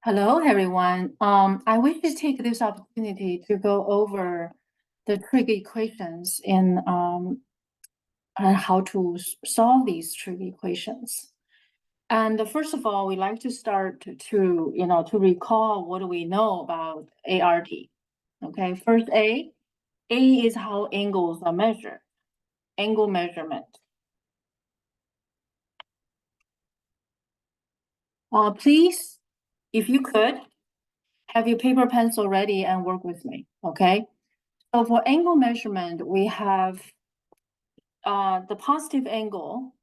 Hello, everyone. I wish to take this opportunity to go over the trig equations and how to solve these trig equations. And first of all, we like to start to recall what do we know about ART. Okay, first A is how angles are measured, angle measurement. Please, if you could, have your paper pencil ready and work with me, okay? So for angle measurement, we have the positive angle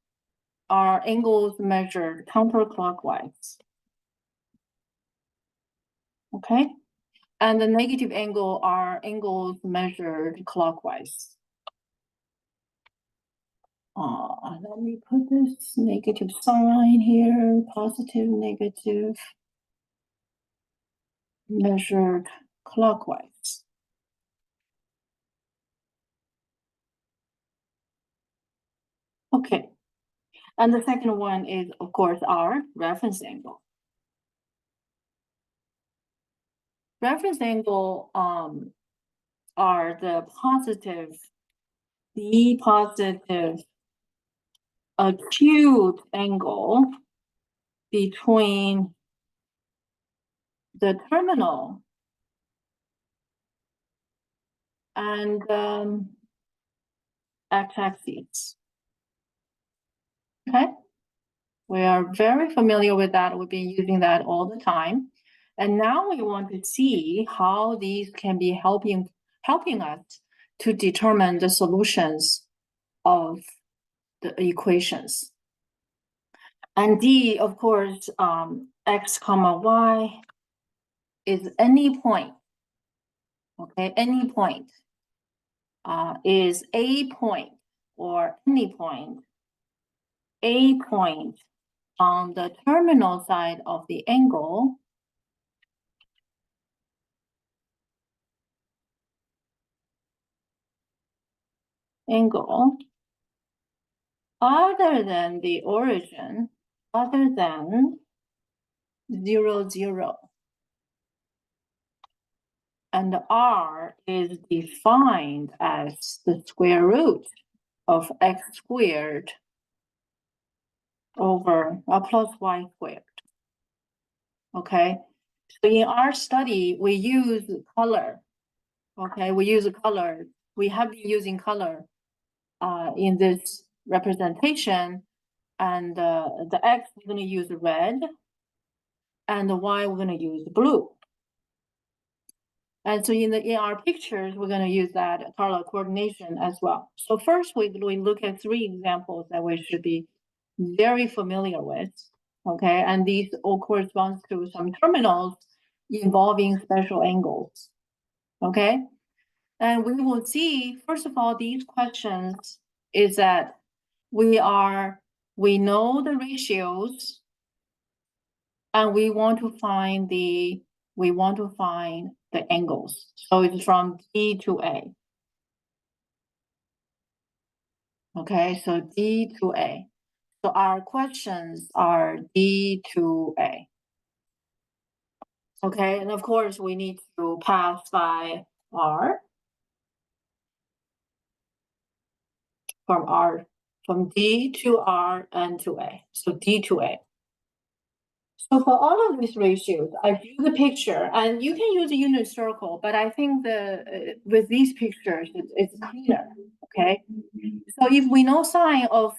are angles measured counterclockwise. Okay. And the negative angle are angles measured clockwise. Let me put this negative sign here, positive, negative, measured clockwise. Okay. And the second one is, of course, our reference angle. Reference angle are the positive acute angle between the terminal and x-axis. Okay, we are very familiar with that. We've been using that all the time. And now we want to see how these can be helping us to determine the solutions of the equations. And D, of course, x comma y is any point. Okay, any point is a point or any point, a point on the terminal side of the angle other than the origin, other than 0, 0. And R is defined as the square root of x squared over plus y squared. Okay, so in our study, we use color. Okay, we use color. We have been using color in this representation, and the x we're going to use red, and the y we're going to use blue. And so in our pictures, we're going to use that color coordination as well. So first, we look at 3 examples that we should be very familiar with. Okay, and these all correspond to some terminals involving special angles. Okay, and we will see, first of all, these questions is that we know the ratios, and we want to find the angles. So it's from D to A. Okay, so D to A. So our questions are D to A. Okay, and of course we need to pass by R. From D to R and to A. So D to A. So for all of these ratios, I drew the picture, and you can use a unit circle, but I think with these pictures, it's cleaner. Okay, so if we know sine of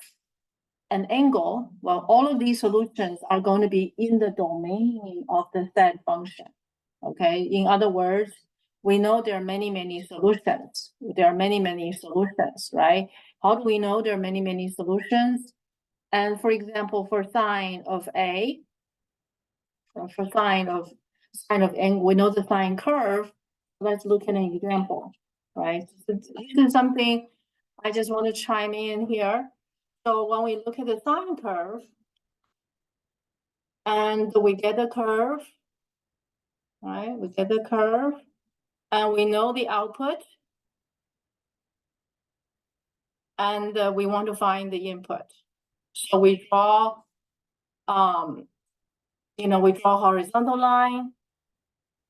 an angle, well, all of these solutions are going to be in the domain of the said function. Okay, in other words, we know there are many solutions. There are many solutions, right? How do we know there are many solutions? And for example, for sine of A, for sine of angle, we know the sine curve. Let's look at an example, right? So this is something I just want to chime in here. So when we look at the sine curve, and we get the curve, right? We get the curve, and we know the output, and we want to find the input. So we draw we draw horizontal line,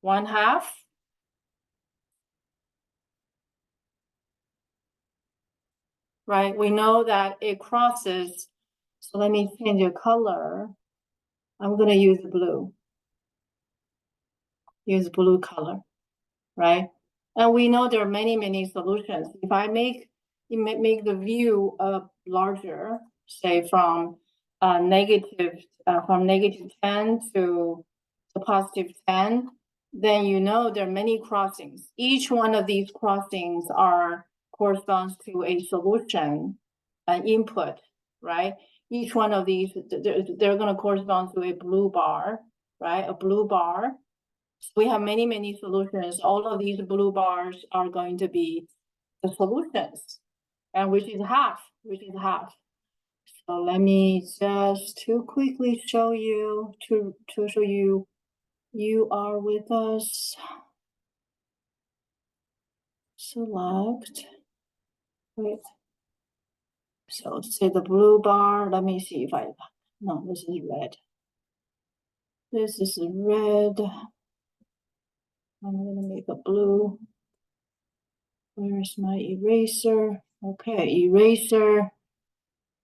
1/2. Right, we know that it crosses. So let me change the color. I'm gonna use blue. Use blue color, right? And we know there are many, many solutions. If I make the view larger, say from -10 to +10, then there are many crossings. Each one of these crossings corresponds to a solution, an input, right? Each one of these, they're going to correspond to a blue bar, right? A blue bar. We have many, many solutions. All of these blue bars are going to be the solutions, and which is half. So let me just to quickly show you, to show you, you are with us. Select, wait. So say the blue bar, let me see if no, this is red. This is red. I'm gonna make a blue. Where's my eraser? Okay, eraser.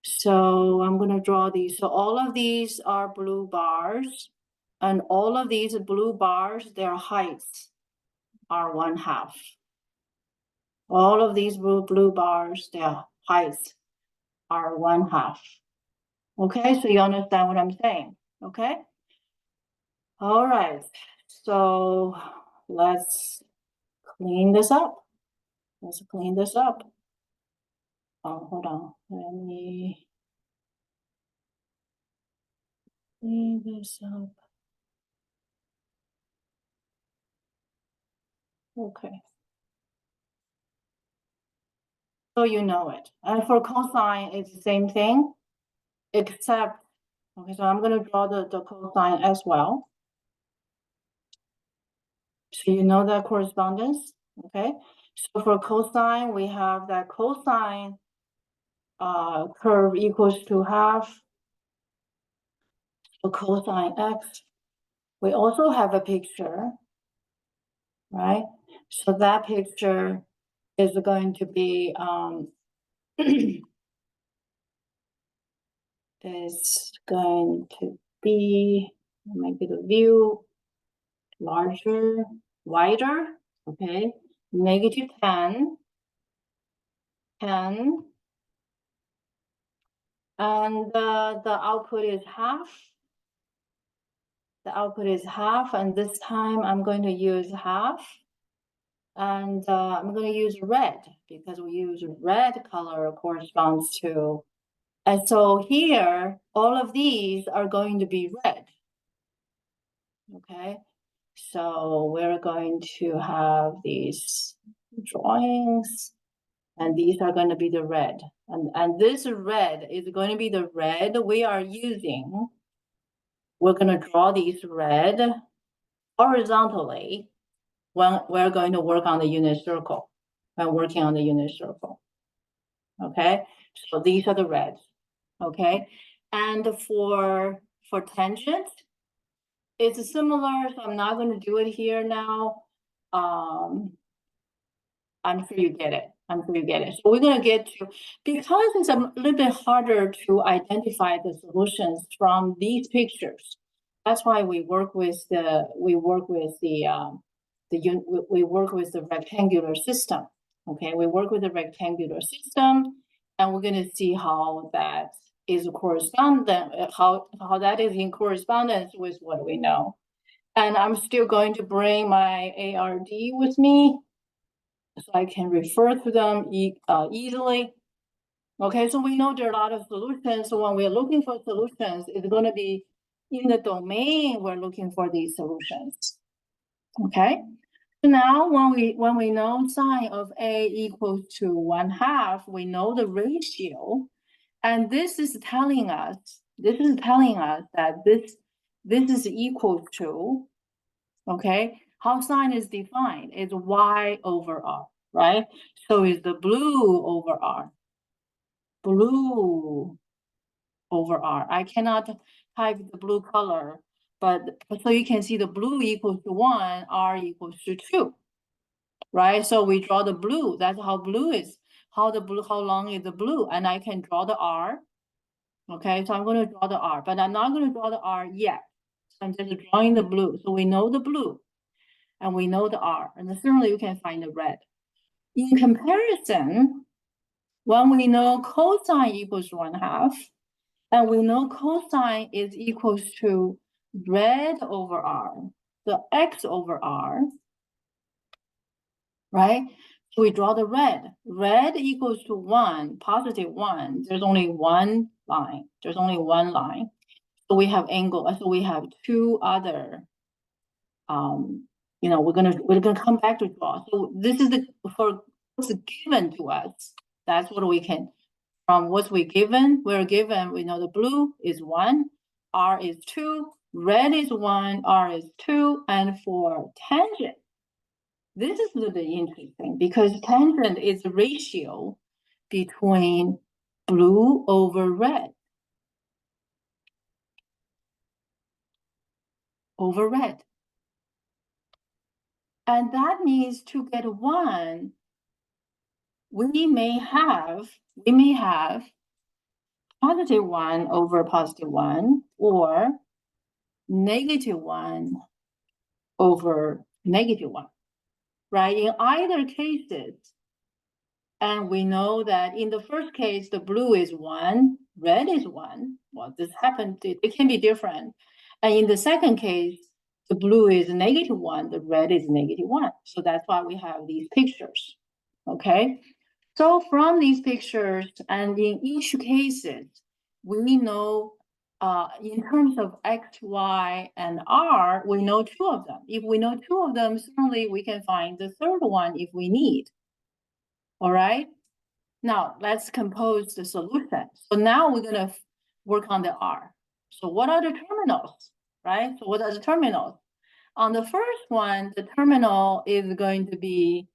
So I'm gonna draw these. So all of these are blue bars, and all of these blue bars, their heights are 1/2. All of these blue bars, their heights are 1/2. Okay, so you understand what I'm saying? Okay. All right. So let's clean this up. Let's clean this up. Oh, hold on. Let me clean this up. Okay. So you know it. And for cosine, it's the same thing, except, okay, so I'm going to draw the cosine as well. So you know that correspondence, okay? So for cosine, we have that cosine curve equals to half the cosine x. We also have a picture, right? So that picture is going to be is going to be, make the view larger, wider, okay? -10, 10, and the output is half. The output is half, and this time I'm going to use half, and I'm going to use red because we use red color corresponds to, and so here all of these are going to be red. Okay, so we're going to have these drawings, and these are going to be the red, and this red is going to be the red we are using. We're going to draw these red horizontally when we're going to work on the unit circle, when working on the unit circle. Okay, so these are the reds. Okay, and for tangent, it's similar, so I'm not going to do it here now. I'm sure you get it. I'm sure you get it. So we're going to get to, because it's a little bit harder to identify the solutions from these pictures. That's why we work with the rectangular system. Okay, we work with the rectangular system, and we're going to see how that is correspondent, how that is in correspondence with what we know. And I'm still going to bring my ARD with me, so I can refer to them easily. Okay, so we know there are a lot of solutions. So when we're looking for solutions, it's going to be in the domain we're looking for these solutions. Okay, so now when we know sine of A equals to 1/2, we know the ratio, and this is telling us that this is equal to, okay, how sine is defined is y over r, right? So it's the blue over r. Blue over r. I cannot type the blue color But so you can see the blue equals to 1, R equals to 2, right? So we draw the blue. That's how blue is. How long is the blue? And I can draw the R. Okay, so I'm going to draw the R, but I'm not going to draw the R yet. So I'm just drawing the blue. So we know the blue and we know the R, and certainly you can find the red. In comparison, when we know cosine equals 1/2, and we know cosine is equals to red over R, the X over R, right? So we draw the red. Red equals to 1, positive 1. There's only one line. There's only one line. So we have angle. So we have two other. We're gonna come back to draw. So this is for what's given to us. That's what we can. From what we're given, we know the blue is 1, R is 2, red is 1, R is 2, and for tangent, this is really interesting because tangent is a ratio between blue over red. And that means to get 1, we may have positive 1 over positive 1 or negative 1 over negative 1, right? In either cases, and we know that in the first case, the blue is 1, red is 1. Well, this happened, it can be different. And in the second case, the blue is negative 1, the red is negative 1. So that's why we have these pictures, okay? So from these pictures, and in each cases, we know in terms of X, Y, and R, we know 2 of them. If we know 2 of them, certainly we can find the third one if we need. All right. Now let's compose the solution. So now we're gonna work on the R. So what are the terminals, right? So what are the terminals? On the first one, the terminal is going to be,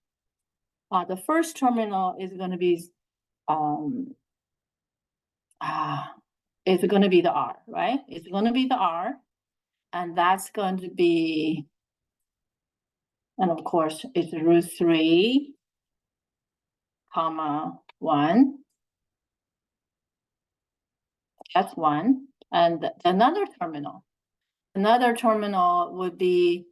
the first terminal is going to be, it's going to be the R, right? It's going to be the R, and that's going to be, and of course, it's root 3, comma 1. That's 1. And another terminal would be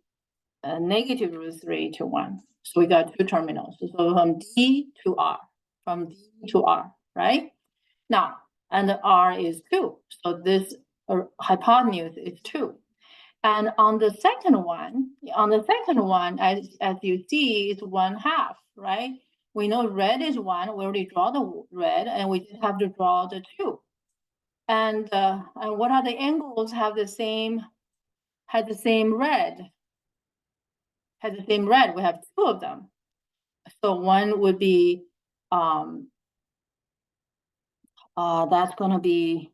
negative root 3 to 1. So we got 2 terminals. So from D to R, right? Now, and the R is 2. So this hypotenuse is 2. And on the second one, as you see, it's 1/2, right? We know red is 1. We already draw the red, and we just have to draw the 2. And what are the angles have the same red? Has the same red. We have 2 of them. So one would be that's going to be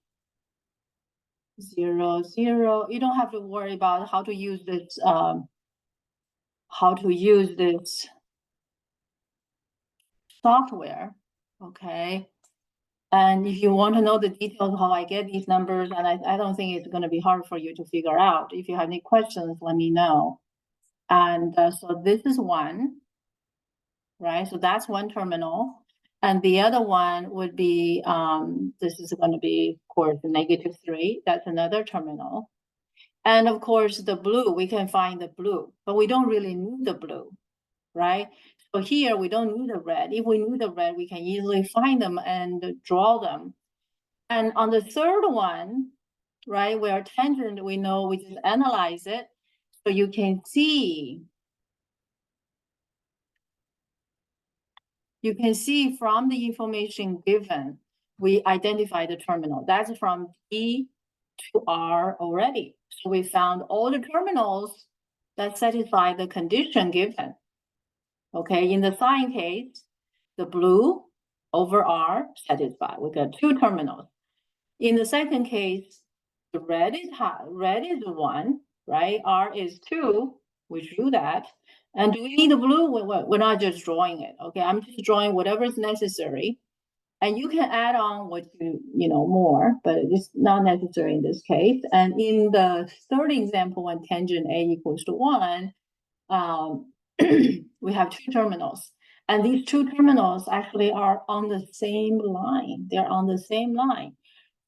0, 0. You don't have to worry about how to use this software, okay? And if you want to know the details of how I get these numbers, and I don't think it's going to be hard for you to figure out. If you have any questions, let me know. And so this is 1, right? So that's 1 terminal. And the other one would be, this is going to be, of course, negative 3. That's another terminal. And of course, the blue, we can find the blue, but we don't really need the blue, right? So here, we don't need the red. If we need the red, we can easily find them and draw them. And on the third one, right, where tangent, we know we just analyze it. So you can see from the information given, we identify the terminal. That's from D to R already. So we found all the terminals that satisfy the condition given. Okay, in the sine case, the blue over R satisfied. We got 2 terminals. In the second case, the red is 1, right? R is 2. We drew that. And do we need the blue? We're not just drawing it. Okay, I'm just drawing whatever is necessary. And you can add on what you know more, but it's not necessary in this case. And in the third example, when tangent A equals to 1, we have two terminals. And these two terminals actually are on the same line. They're on the same line.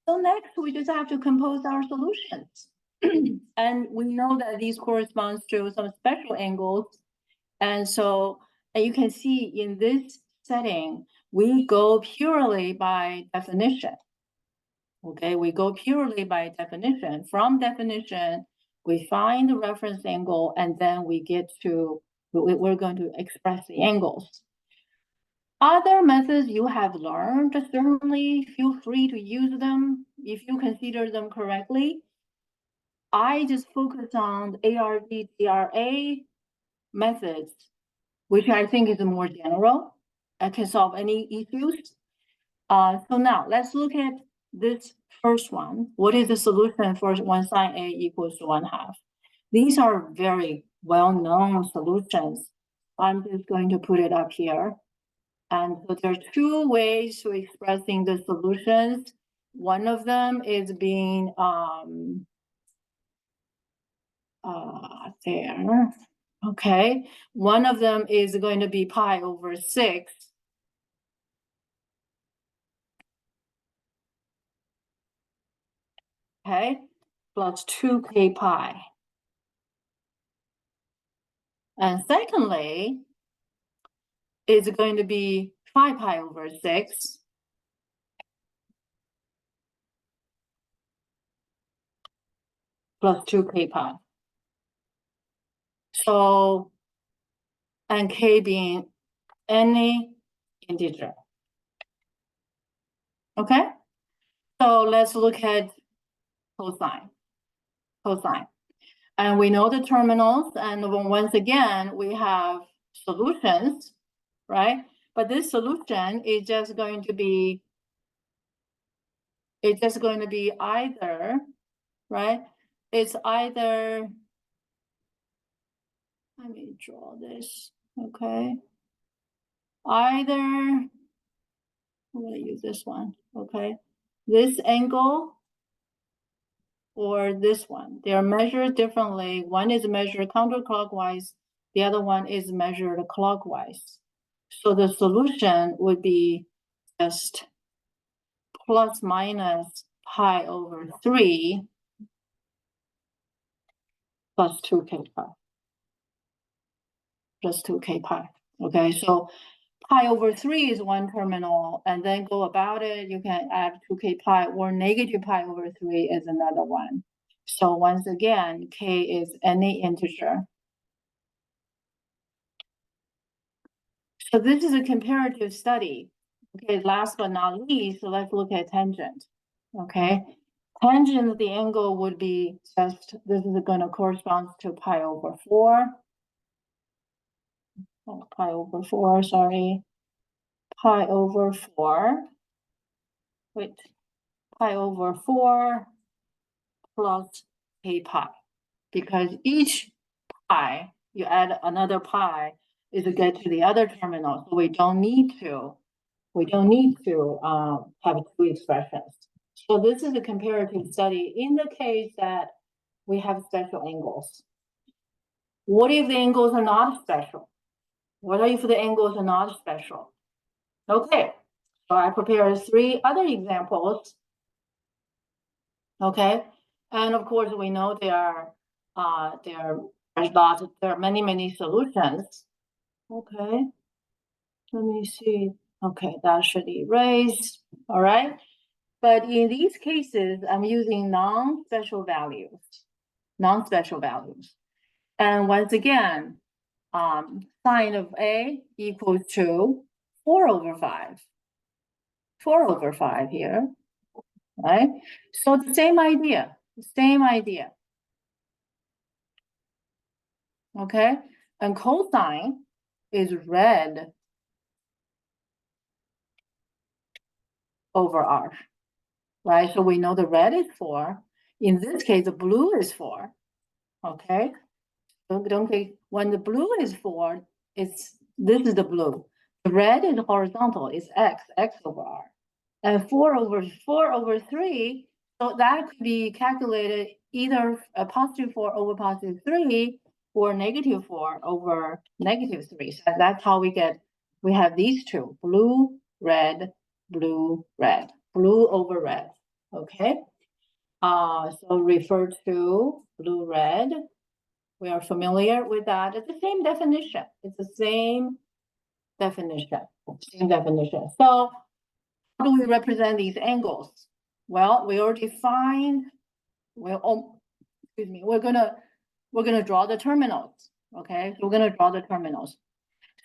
So next, we just have to compose our solutions. And we know that these corresponds to some special angles. And so and you can see in this setting, we go purely by definition. Okay, we go purely by definition. From definition, we find the reference angle, and then we get to, we're going to express the angles. Other methods you have learned, certainly feel free to use them if you consider them correctly. I just focus on ARD, DRA methods, which I think is more general and can solve any issues. So now let's look at this first one. What is the solution for when sine A equals to 1/2? These are very well-known solutions. I'm just going to put it up here. And so there are two ways to expressing the solutions. One of them is being there. Okay. One of them is going to be pi over 6. Okay, plus 2k pi. And secondly, is going to be 5 pi over 6 plus 2k pi. So, and k being any integer. Okay, so let's look at cosine. Cosine. And we know the terminals, and once again, we have solutions, right? But this solution is just going to be, it's just going to be either, right? It's either, let me draw this, okay? Either, I'm gonna use this one, okay? This angle or this one, they are measured differently. One is measured counterclockwise, the other one is measured clockwise. So the solution would be just plus minus pi over 3 plus 2k pi. Plus 2k pi. Okay, so pi over 3 is one terminal, and then go about it, you can add 2k pi, or negative pi over 3 is another one. So once again, k is any integer. So this is a comparative study. Okay, last but not least, so let's look at tangent. Okay, tangent, the angle would be just, this is going to correspond to pi over 4. Oh, pi over 4, sorry. Pi over 4. Wait, pi over 4 plus k pi. Because each pi, you add another pi, is to get to the other terminal. So we don't need to have two expressions. So this is a comparative study in the case that we have special angles. What if the angles are not special? What if the angles are not special? Okay, so I prepared 3 other examples. Okay, and of course we know there are many solutions. Okay, let me see. Okay, that should erase. All right. But in these cases, I'm using non-special values. And once again, sine of A equals to 4 over 5. 4 over 5 here, right? So the same idea. Okay, and cosine is red over R, right? So we know the red is 4. In this case, the blue is 4. Okay, when the blue is 4, this is the blue. The red is horizontal, it's x over R. And 4/3, so that could be calculated either a positive 4 over positive 3 or negative 4 over negative 3. So that's how we have these two, blue, red, blue, red, blue over red. Okay. So refer to blue, red. We are familiar with that. It's the same definition. It's the same definition. Same definition. So how do we represent these angles? Well, we already find, well, excuse me, we're gonna draw the terminals. Okay, so we're gonna draw the terminals.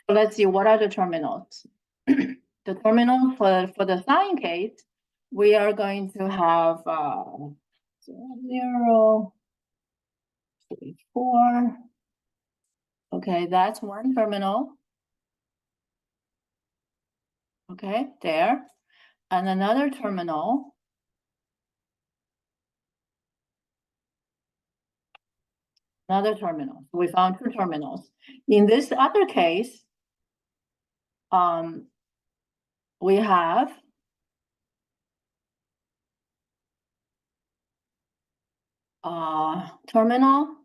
So let's see, what are the terminals? The terminal for the sine case, we are going to have 0, 3, 4. Okay, that's one terminal. Okay, there. And another terminal. Another terminal. So we found two terminals. In this other case, we have terminal,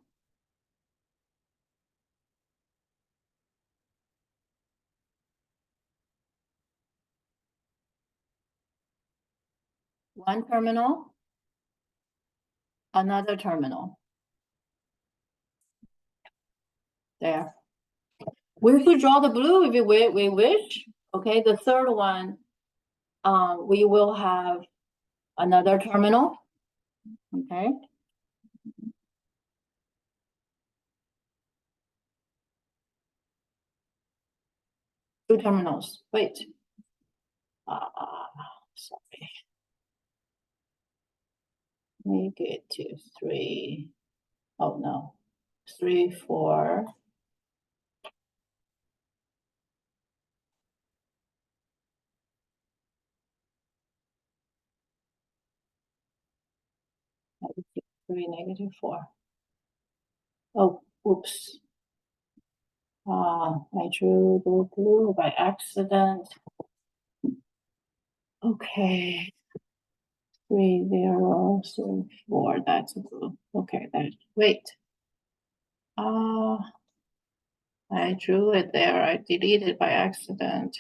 one terminal, another terminal. There. We could draw the blue if we wish. Okay, the third one, we will have another terminal. Okay. Two terminals. Wait. Sorry. Make it to 3. Oh no. 3, 4. -3, -4. Oh, oops. I drew blue by accident. Okay. 3, 0, 3, 4. That's blue. Okay, wait. I drew it there. I deleted by accident.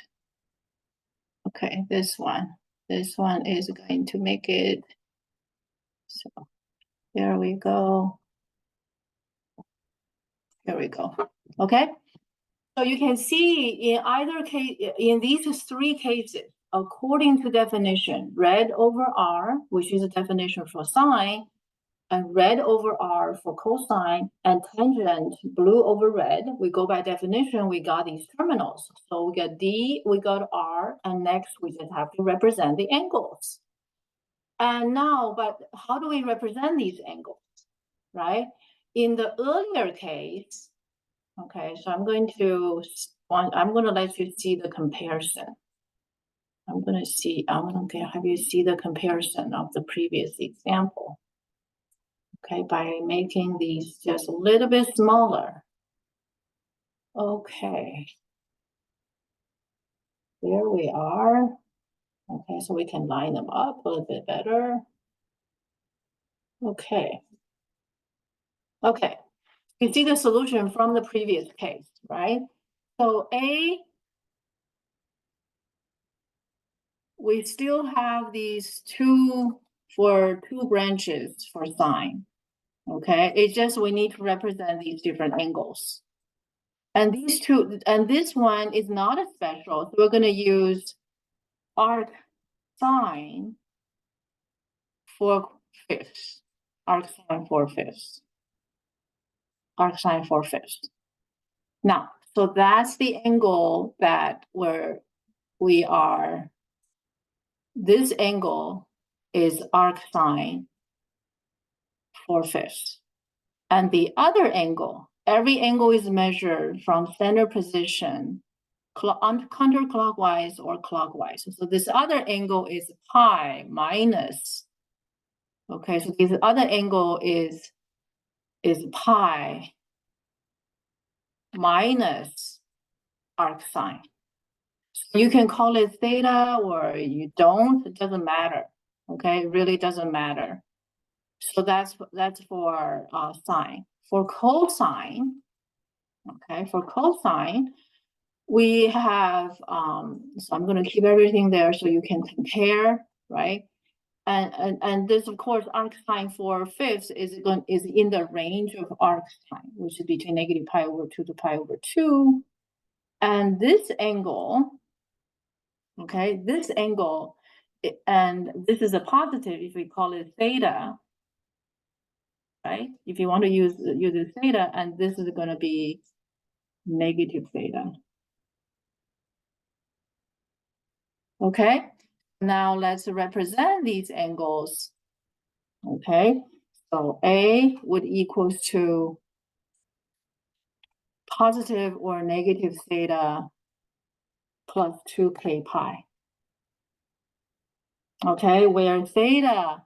Okay, this one. This one is going to make it. So there we go. Here we go. Okay. So you can see in either case, in these three cases, according to definition, red over R, which is a definition for sine, and red over R for cosine, and tangent blue over red, we go by definition, we got these terminals. So we got D, we got R, and next we just have to represent the angles. And now, but how do we represent these angles, right? In the earlier case, okay, so I'm going to let you see the comparison. I'm going to have you see the comparison of the previous example. Okay, by making these just a little bit smaller. Okay. There we are. Okay, so we can line them up a little bit better. Okay. Okay. You see the solution from the previous case, right? So A, we still have these two branches for sine. Okay, it's just we need to represent these different angles. And these two, and this one is not a special, so we're going to use arc sine 4/5. Arc sine 4/5. Arc sine 4/5. Now, so that's the angle that we are. This angle is arc sine 4/5. And the other angle, every angle is measured from center position counterclockwise or clockwise. So this other angle is pi minus. Okay, so this other angle is pi minus arc sine. You can call it theta or you don't, it doesn't matter. Okay, it really doesn't matter. So that's for sine. For cosine, okay, for cosine, we have, so I'm going to keep everything there so you can compare, right? And this, of course, arc sine 4/5 is in the range of arc sine, which is between negative pi over 2 to pi over 2. And this angle, okay, this angle, and this is a positive if we call it theta, right? If you want to use this theta, and this is going to be negative theta. Okay, now let's represent these angles. Okay, so A would equals to positive or negative theta plus 2k pi. Okay, where theta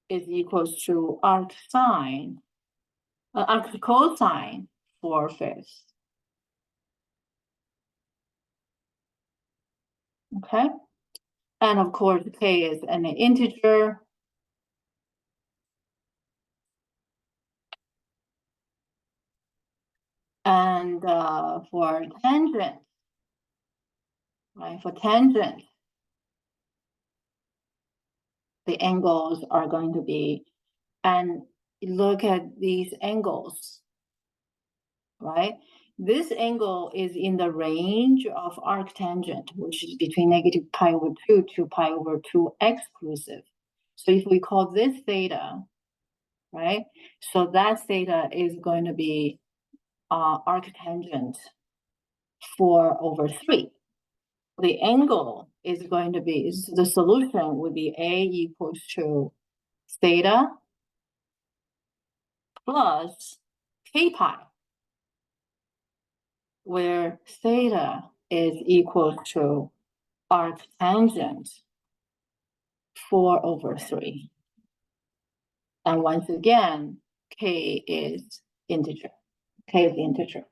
is equals to arc sine, arc cosine 4/5. Okay, and of course k is an integer. And for tangent, right, for tangent, the angles are going to be, and look at these angles, right? This angle is in the range of arctangent, which is between negative pi over 2 to pi over 2 exclusive. So if we call this theta, right? So that theta is going to be arctangent 4/3. The angle is going to be, the solution would be A equals to theta plus k pi, where theta is equal to arctangent 4/3. And once again, k is integer. K is integer,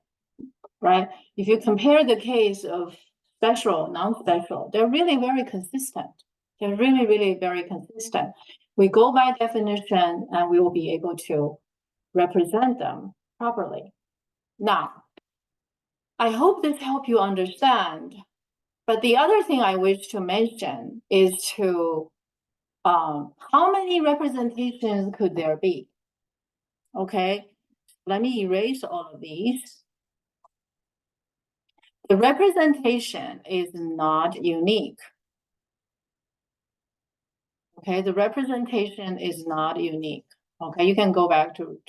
right? If you compare the case of special, non-special, they're really very consistent. They're really, really very consistent. We go by definition and we will be able to represent them properly. Now, I hope this helped you understand. But the other thing I wish to mention is to how many representations could there be? Okay, let me erase all of these. The representation is not unique. Okay, the representation is not unique. Okay, you can go back to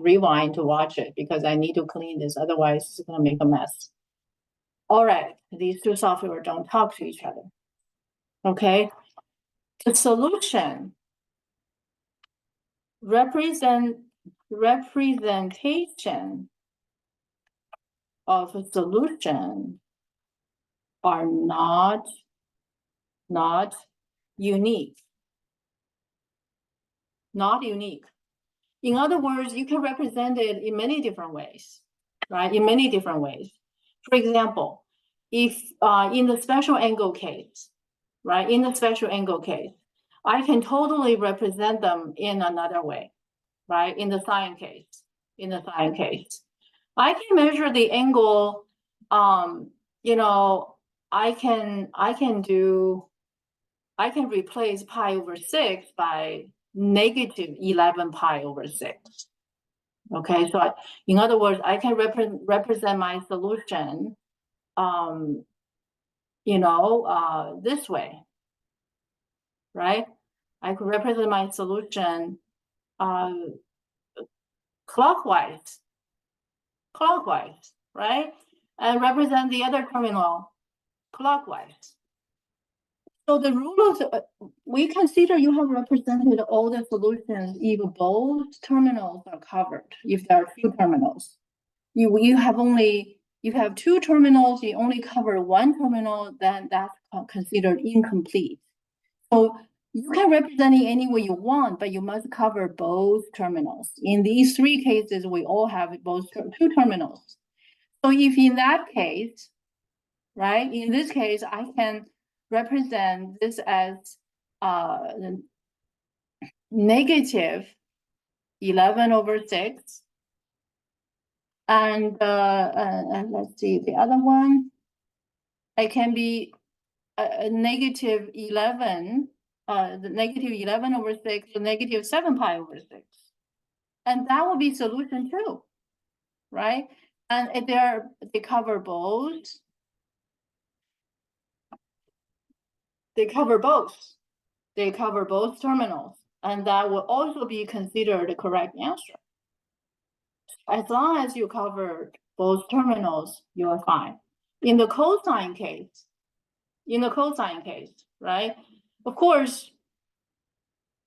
rewind to watch it because I need to clean this, otherwise it's gonna make a mess. All right, these two software don't talk to each other. Okay, the solution representation of a solution are not unique. Not unique. In other words, you can represent it in many different ways, right? In many different ways. For example, if in the special angle case, right? In the special angle case, I can totally represent them in another way, right? In the sine case, I can measure the angle, you know, I can replace pi over 6 by negative 11 pi over 6. Okay, so in other words, I can represent my solution, this way, right? I could represent my solution clockwise, right? And represent the other terminal clockwise. So the rule of, we consider you have represented all the solutions if both terminals are covered, if there are two terminals. You have two terminals, you only cover one terminal, then that's considered incomplete. So you can represent it any way you want, but you must cover both terminals. In these three cases, we all have both two terminals. So if in that case, right? In this case, I can represent this as negative 11/6. And let's see, the other one, it can be negative 11, the negative 11/6 to negative 7 pi/6. And that will be solution two, right? And if they cover both. They cover both. They cover both terminals. And that will also be considered the correct answer. As long as you cover both terminals, you are fine. In the cosine case, right? Of course,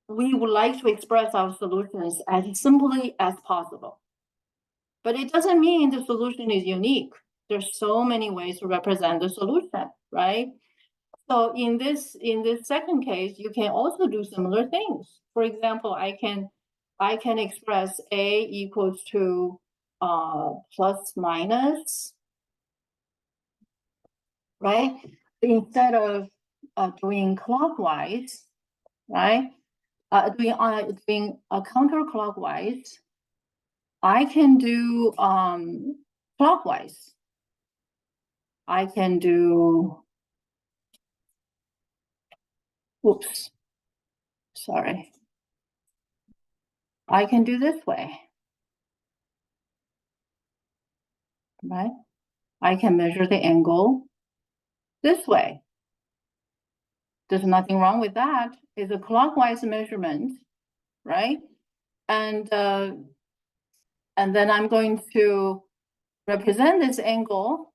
we would like to express our solutions as simply as possible. But it doesn't mean the solution is unique. There's so many ways to represent the solution, right? So in this second case, you can also do similar things. For example, I can express A equals to plus minus, right? Instead of doing clockwise, right? Doing counterclockwise, I can do clockwise. I can do, oops, sorry. I can do this way, right? I can measure the angle this way. There's nothing wrong with that. It's a clockwise measurement, right? And then I'm going to represent this angle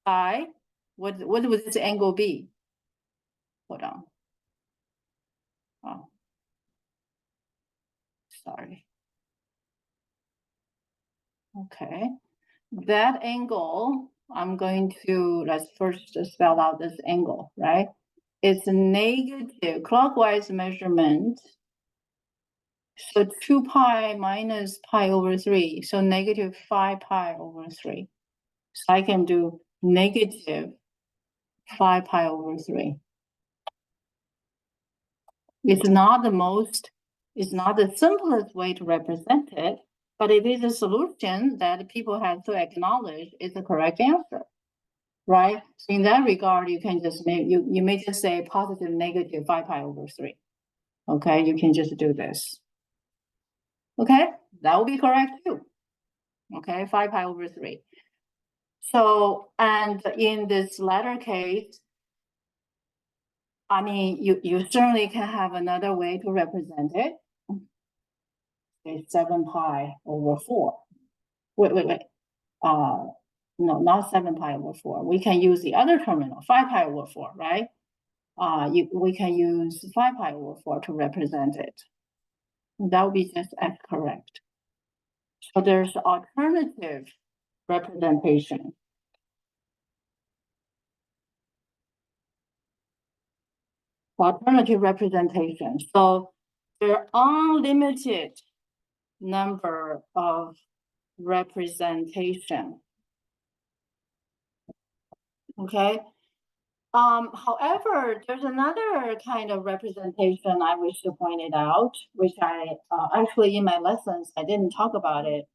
by, what would this angle be? Hold on. Oh, sorry. Okay, that angle, I'm going to, let's first spell out this angle, right? It's a negative clockwise measurement. So 2 pi minus pi/3, so negative 5 pi/3. So I can do negative 5 pi/3. It's not the simplest way to represent it, but it is a solution that people have to acknowledge is the correct answer, right? So in that regard, you can just you may just say positive negative 5 pi/3. Okay, you can just do this. Okay, that will be correct too. Okay, 5 pi/3. So, and in this latter case, I mean, you certainly can have another way to represent it. It's 7 pi/4. Wait. No, not 7 pi/4. We can use the other terminal, 5 pi/4, right? We can use 5 pi/4 to represent it. That would be just as correct. So there's alternative representation. Alternative representation. So there are unlimited number of representation. Okay. However, there's another kind of representation I wish to point it out, which I actually in my lessons I didn't talk about it.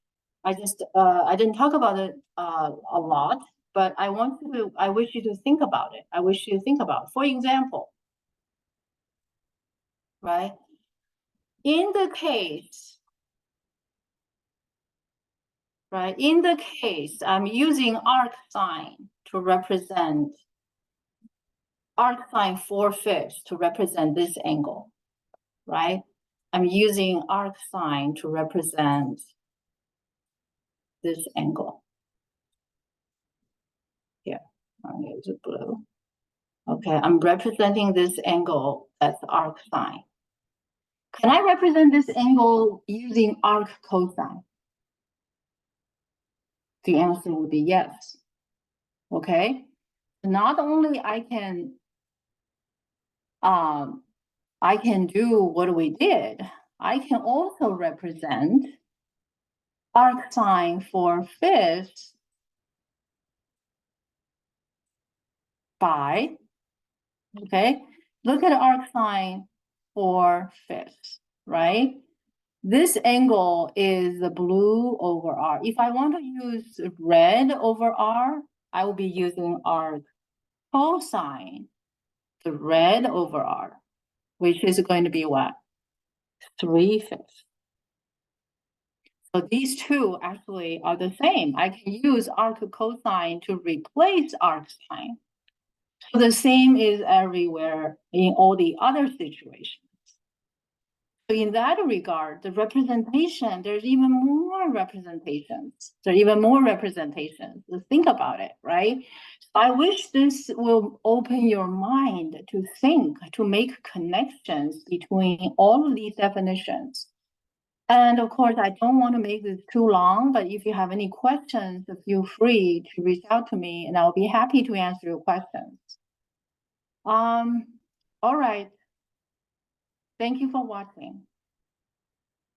I didn't talk about it a lot, but I wish you to think about it. I wish you to think about it. For example, right? In the case, right? In the case, I'm using arc sine to represent arc sine 4/5 to represent this angle, right? I'm using arc sine to represent this angle. Here, I'll use the blue. Okay, I'm representing this angle as arc sine. Can I represent this angle using arc cosine? The answer would be yes. Okay, not only I can do what we did, I can also represent arc sine 4/5 by, okay? Look at arc sine 4/5, right? This angle is the blue over R. If I want to use red over R, I will be using arc cosine, the red over R, which is going to be what? 3/5. So these two actually are the same. I can use arc cosine to replace arc sine. So the same is everywhere in all the other situations. So in that regard, the representation, there's even more representations. There are even more representations. So think about it, right? So I wish this will open your mind to think, to make connections between all of these definitions. And of course, I don't want to make this too long, but if you have any questions, feel free to reach out to me and I'll be happy to answer your questions. All right. Thank you for watching.